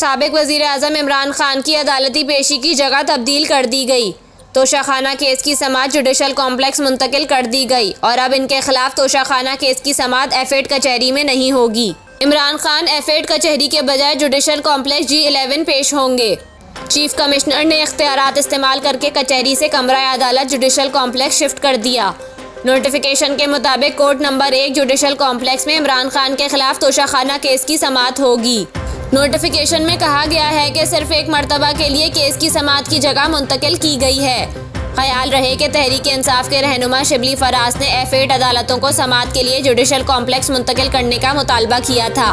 साबिक वज़ीर आज़म इमरान खान की अदालती पेशी की जगह तब्दील कर दी गई। तोशाखाना केस की समाअत जुडिशल कॉम्प्लेक्स मुंतकिल कर दी गई और अब इनके खिलाफ तोशाखाना केस की समाअत F8 कचहरी में नहीं होगी। इमरान खान F8 कचहरी के बजाय जुडिशल कॉम्प्लेक्स G11 पेश होंगे। चीफ कमिश्नर ने इख्तियारात इस्तेमाल करके कचहरी से कमरा अदालत जुडिशल कॉम्प्लेक्स शिफ्ट कर दिया। नोटिफिकेशन के मुताबिक कोर्ट नंबर 1 जुडिशल कॉम्प्लेक्स में इमरान खान के खिलाफ तोशाखाना केस की समाअत होगी। नोटिफिकेशन में कहा गया है कि सिर्फ एक मरतबा के लिए केस की समाअत की जगह मुंतकिल की गई है। ख्याल रहे कि तहरीक इंसाफ के रहनुमा शिबली फराज ने F8 अदालतों को समाअत के लिए जुडिशल कॉम्प्लेक्स मुंतकिल करने का मुतालबा किया था।